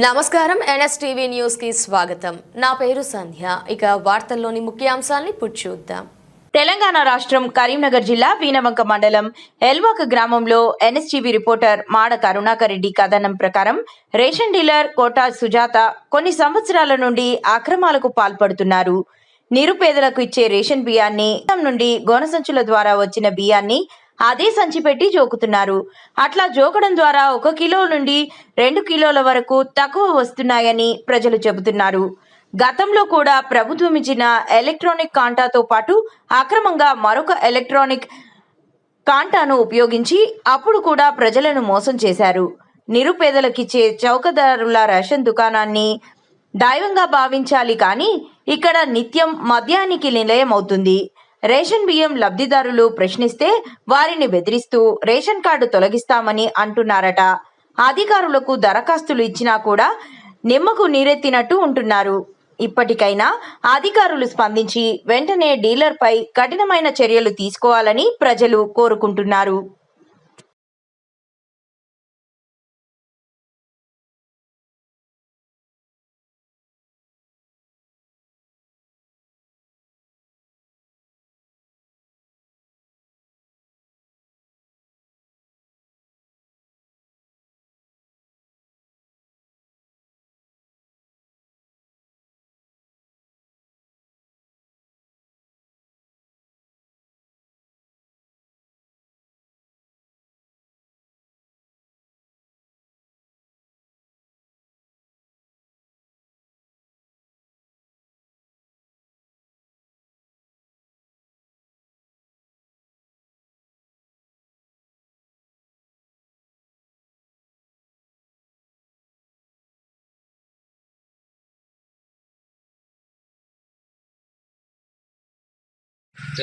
నమస్కారం NSTV news కి స్వాగతం. నా పేరు సంధ్య. ఇక వార్తల్లోని ముఖ్యాంశాలను ఇప్పుడు చూద్దాం. తెలంగాణ రాష్ట్రం కరీంనగర్ జిల్లా వీనవంక మండలం ఎల్వాక గ్రామంలో ఎన్ఎస్టీవీ రిపోర్టర్ మాడ కరుణాకర్ రెడ్డి కథనం ప్రకారం రేషన్ డీలర్ కోటా సుజాత కొన్ని సంవత్సరాల నుండి అక్రమాలకు పాల్పడుతున్నారు. నిరుపేదలకు ఇచ్చే రేషన్ బియ్యాన్ని నుండి గోనసంచుల ద్వారా వచ్చిన బియ్యాన్ని అదే సంచి పెట్టి జోకుతున్నారు. అట్లా జోకడం ద్వారా 1 కిలో నుండి 2 కిలోల వరకు తక్కువ వస్తున్నాయని ప్రజలు చెబుతున్నారు. గతంలో కూడా ప్రభుత్వం ఇచ్చిన ఎలక్ట్రానిక్ కాంటాతో పాటు అక్రమంగా మరొక ఎలక్ట్రానిక్ కాంటాను ఉపయోగించి అప్పుడు కూడా ప్రజలను మోసం చేశారు. నిరుపేదలకిచ్చే చౌకదారుల రేషన్ దుకాణాన్ని దైవంగా భావించాలి, కానీ ఇక్కడ నిత్యం మద్యానికి నిలయం అవుతుంది. రేషన్ బియ్యం లబ్ధిదారులు ప్రశ్నిస్తే వారిని బెదిరిస్తూ రేషన్ కార్డు తొలగిస్తామని అంటున్నారట. అధికారులకు దరఖాస్తులు ఇచ్చినా కూడా నిమ్మకు నీరెత్తినట్టు ఉంటున్నారు. ఇప్పటికైనా అధికారులు స్పందించి వెంటనే డీలర్పై కఠినమైన చర్యలు తీసుకోవాలని ప్రజలు కోరుకుంటున్నారు.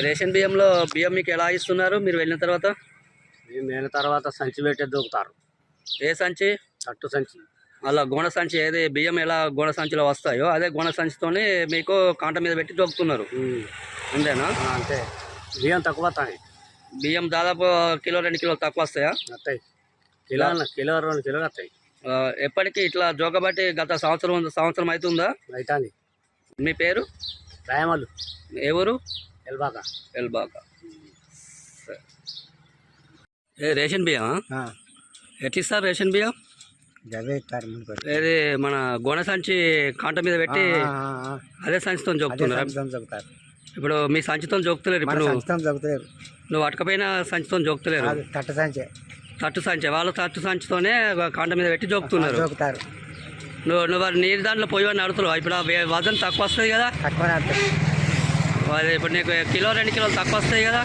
రేషన్ బియ్యంలో బియ్యం మీకు ఎలా ఇస్తున్నారు? మీరు వెళ్ళిన తర్వాత సంచి పెట్టే దూకుతారు. ఏ సంచి? తట్టు సంచి. అలా గోణ సంచి, ఏది బియ్యం ఎలా గోణ సంచిలో వస్తాయో అదే గోణ సంచితోనే మీకు కాంట మీద పెట్టి దొక్కుతున్నారు. అంతేనా? అంతే. బియ్యం తక్కువ వస్తాయి. బియ్యం దాదాపు కిలో 2 కిలోలు తక్కువ వస్తాయా? వస్తాయి. కిలో 2 కిలోలు వస్తాయి. ఎప్పటికీ ఇట్లా జోకబట్టి గత సంవత్సరం అవుతుందా? అవుతుంది. మీ పేరు? రాయమల్లు. ఏ ఊరు? ఎల్బాక. ఏ రేషన్ బియ్యం ఎట్లా ఇస్తారు? రేషన్ బియ్యం ఏది మన గోన సంచి కాంట మీద పెట్టి అదే సంచితో జోకుతున్నారు. ఇప్పుడు మీ సంచితో జోకుతలేరు. ఇప్పుడు నువ్వు అటకపోయిన సంచితో జోకుతలేరు. తట్టు సంచి, వాళ్ళు తట్టు సంచితోనే కాంట మీద పెట్టి జోకుతున్నారు. నువ్వు నీరు దాంట్లో పోయి నడుతున్నావు. ఇప్పుడు వజన్ తక్కువ వస్తుంది కదా. ఇప్పుడు నీకు కిలో 2 కిలోలు తక్కువ వస్తాయి కదా.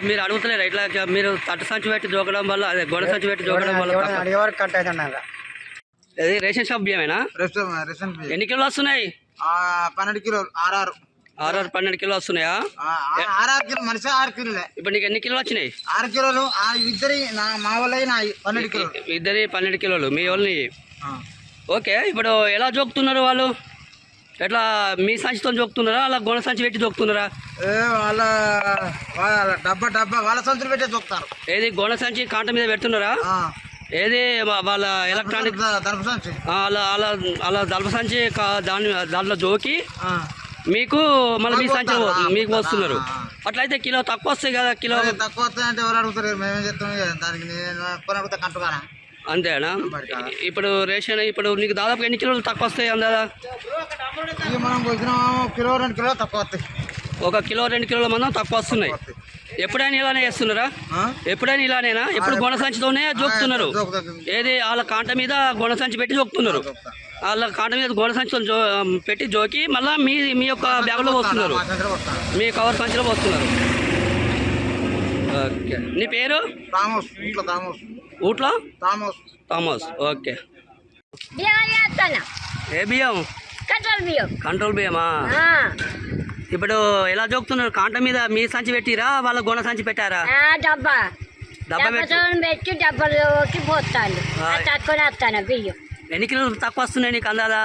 మీరు అడుగుతలేరు ఇట్లా మీరు తట్టు సంచి పెట్టి జోకడం వల్ల, అదే గోడ సంచి పెట్టి జోకడం వల్ల అది రేషన్ షాప్ బియ్యమేనా? ఎన్ని కిలోలు వస్తున్నాయి? 12 కిలోలు. 12 కిలోలు వస్తున్నాయా? 6 కిలోలే. ఇప్పుడు నీకు ఎన్ని కిలోలు వచ్చినాయి? 6 కిలోలు. మా వాళ్ళ 12 కిలోలు. ఇద్దరి 12 కిలోలు మీ వాళ్ళని. ఓకే, ఇప్పుడు ఎలా జోకుతున్నారు వాళ్ళు? ఎట్లా మీ సంచితో జోకుతున్నారా, అలా గోన సంచి పెట్టి జోకుతున్నారా? వాళ్ళ డబ్బా వాళ్ళ సంచులు పెట్టే జోకుతారు. ఏది గోన సంచి కాంట మీద పెడుతున్నారా? ఏది వాళ్ళ ఎలక్ట్రానిక్ దళప సంచి, అలా దళప సంచి దాంట్లో జోకి మీకు మళ్ళీ మీ సంచి మీకు వస్తున్నారు. అట్లయితే కిలో తక్కువ వస్తాయి కదా. కిలో తక్కువ వస్తాయంటే ఎవరు అడుగుతారు? మేమేం చెప్తాం దానికి. నేను అడుగుతా కంటుగానా. అంతేనా? ఇప్పుడు రేషన్ ఇప్పుడు నీకు దాదాపు ఎన్ని కిలోలు తక్కువ వస్తాయి అందాదా? మనం వచ్చిన కిలో 2 కిలోలు తక్కువ వస్తాయి. 1 కిలో 2 కిలోల మందం తక్కువ వస్తున్నాయి. ఎప్పుడైనా ఇలానే చేస్తున్నారా? ఎప్పుడైనా ఇలానేనా? ఎప్పుడు గోన సంచితోనే జోకుతున్నారు. ఏది వాళ్ళ కాంట మీద గోన సంచి పెట్టి జోకుతున్నారు. వాళ్ళ కాంట మీద గోన సంచితో పెట్టి జోకి మళ్ళీ మీ యొక్క బ్యాగులో వస్తున్నారు, మీ కవర్ సంచిలో వస్తున్నారు. ఓకే, నీ పేరు? ఊట్లో థామస్. ఓకే. ఏ బియ్యం? కంట్రోల్ బియ్యమా? ఇప్పుడు ఎలా జోకుతున్నారు? కాంట మీద మీ సంచి పెట్టిరా, వాళ్ళ గోన సంచి పెట్టారా? డబ్బా పెట్టి డబ్బాలోకి పోతాను. బియ్యం ఎన్ని కిలోలు తక్కువ వస్తున్నాయి నీకు అందాదా?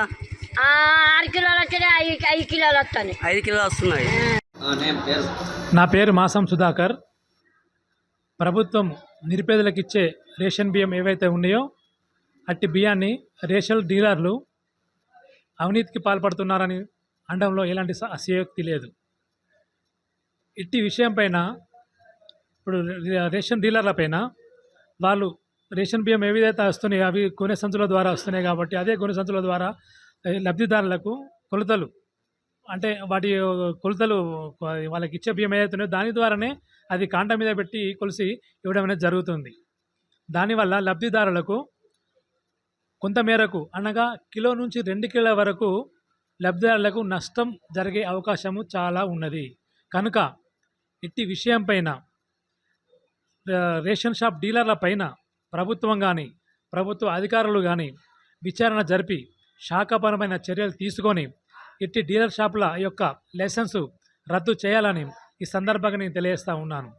6 కిలోలు వచ్చినాయి. 5 కిలోలు వస్తాయి. 5 కిలోలు వస్తున్నాయి. నా పేరు మాసం సుధాకర్. ప్రభుత్వం నిరుపేదలకు ఇచ్చే రేషన్ బియ్యం ఏవైతే ఉన్నాయో అట్టి బియ్యాన్ని రేషన్ డీలర్లు అవినీతికి పాల్పడుతున్నారని అనడంలో ఎలాంటి అతిశయోక్తి లేదు. ఇట్టి విషయం పైన ఇప్పుడు రేషన్ డీలర్ల పైన వాళ్ళు రేషన్ బియ్యం ఏవిధైతే వస్తున్నాయో అవి గొనె సంచుల ద్వారా వస్తున్నాయి కాబట్టి అదే గొనె సంచుల ద్వారా లబ్ధిదారులకు కొలతలు అంటే వాటి కొలతలు వాళ్ళకి ఇచ్చే బియ్యం ఏదైతున్నాయో దాని ద్వారానే అది కాంట మీద పెట్టి కొలిసి ఇవ్వడం అనేది జరుగుతుంది. దానివల్ల లబ్ధిదారులకు కొంత మేరకు అనగా కిలో నుంచి 2 కిలోల వరకు లబ్ధిదారులకు నష్టం జరిగే అవకాశము చాలా ఉన్నది. కనుక ఇట్టి విషయం పైన రేషన్ షాప్ డీలర్ల పైన ప్రభుత్వం కానీ ప్రభుత్వ అధికారులు కానీ విచారణ జరిపి శాఖాపరమైన చర్యలు తీసుకొని ఇట్టి డీలర్ షాపుల యొక్క లైసెన్సు రద్దు చేయాలని ఈ సందర్భంగా నేను తెలియజేస్తూ ఉన్నాను.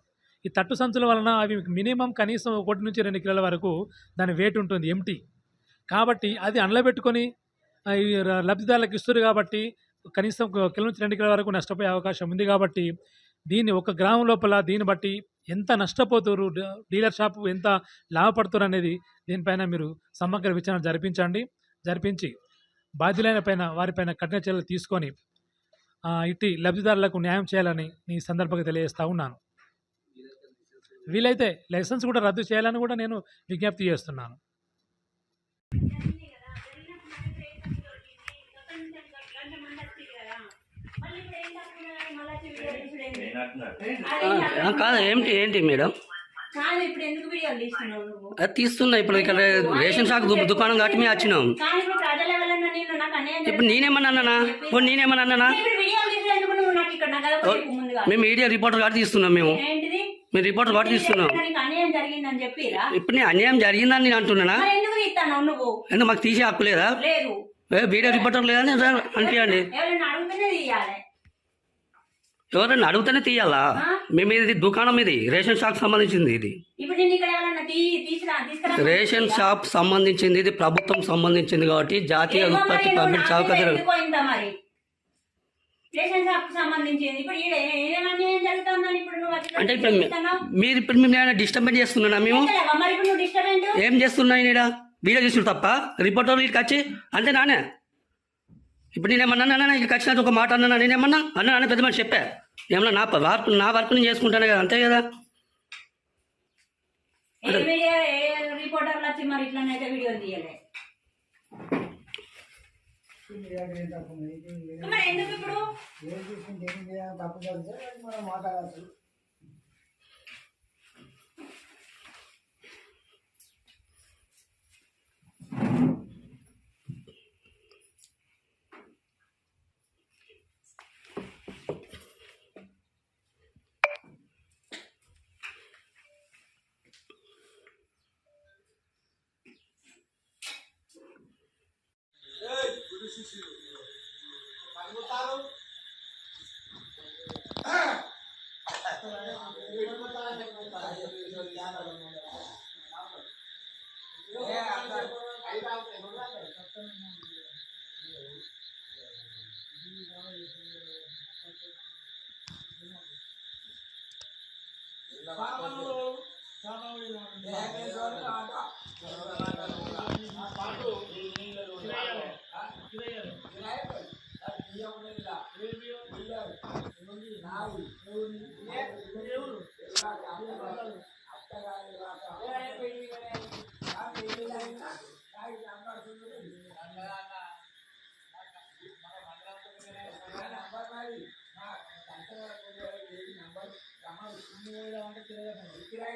ఈ తట్టు సంచుల వలన అవి మినిమం కనీసం 1 నుంచి 2 కిలోల వరకు దాని వెయిట్ ఉంటుంది ఎంటీ కాబట్టి అది అండ్లబెట్టుకొని ఈ లబ్ధిదారులకు ఇస్తారు కాబట్టి కనీసం కిలో నుంచి 2 కిలోల వరకు నష్టపోయే అవకాశం ఉంది. కాబట్టి దీన్ని ఒక గ్రామం లోపల దీన్ని బట్టి ఎంత నష్టపోతారు డీలర్ షాపు ఎంత లాభపడుతారు అనేది దీనిపైన మీరు సమగ్ర విచారణ జరిపించి బాధ్యులైన పైన వారిపైన కఠిన చర్యలు తీసుకొని ఇట్టి లబ్ధిదారులకు న్యాయం చేయాలని ఈ సందర్భంగా తెలియజేస్తూ ఉన్నాను. వీలైతే లైసెన్స్ కూడా రద్దు చేయాలని కూడా నేను విజ్ఞప్తి చేస్తున్నాను. కాదు ఏంటి మేడం అది తీస్తున్నా. ఇప్పుడు ఇక్కడ రేషన్ షాప్ దుకాణం కాబట్టి మేము వచ్చినాం. ఇప్పుడు నేనేమన్నా అన్నానా? మేము మీడియా రిపోర్టర్ కాబట్టి తీస్తున్నాం. మేము రిపోర్టర్ కాబట్టి తీస్తున్నాం. ఇప్పుడు నేను అన్యాయం జరిగిందని నేను అంటున్నానా? ఎందుకు మాకు తీసే హక్కు లేదా? వీడియో రిపోర్టర్ లేదా అనిపించండి. ఎవరైనా అడుగుతూనే తీయాలా? మేము ఇది దుకాణం, ఇది రేషన్ షాప్ సంబంధించింది. ఇది రేషన్ షాప్ సంబంధించింది, ఇది ప్రభుత్వం సంబంధించింది కాబట్టి జాతీయ ఉత్పత్తి పబ్లిక్ చౌక అంటే మీరు ఇప్పుడు మేము డిస్టర్బెన్స్ చేస్తున్నానా? మేము ఏం చేస్తున్నాయి? వీడియో చూసి తప్ప రిపోర్టర్ వీళ్ళకి వచ్చి అంతే నానే. ఇప్పుడు నేనేమన్నా ఇక్కడికి వచ్చినట్టు ఒక మాట అన్నా, నేనేమన్నా అన్నా పెద్ద మనిషి చెప్పా. ఏమన్నా నా వర్క్ నేను చేసుకుంటాను కదా, అంతే కదా.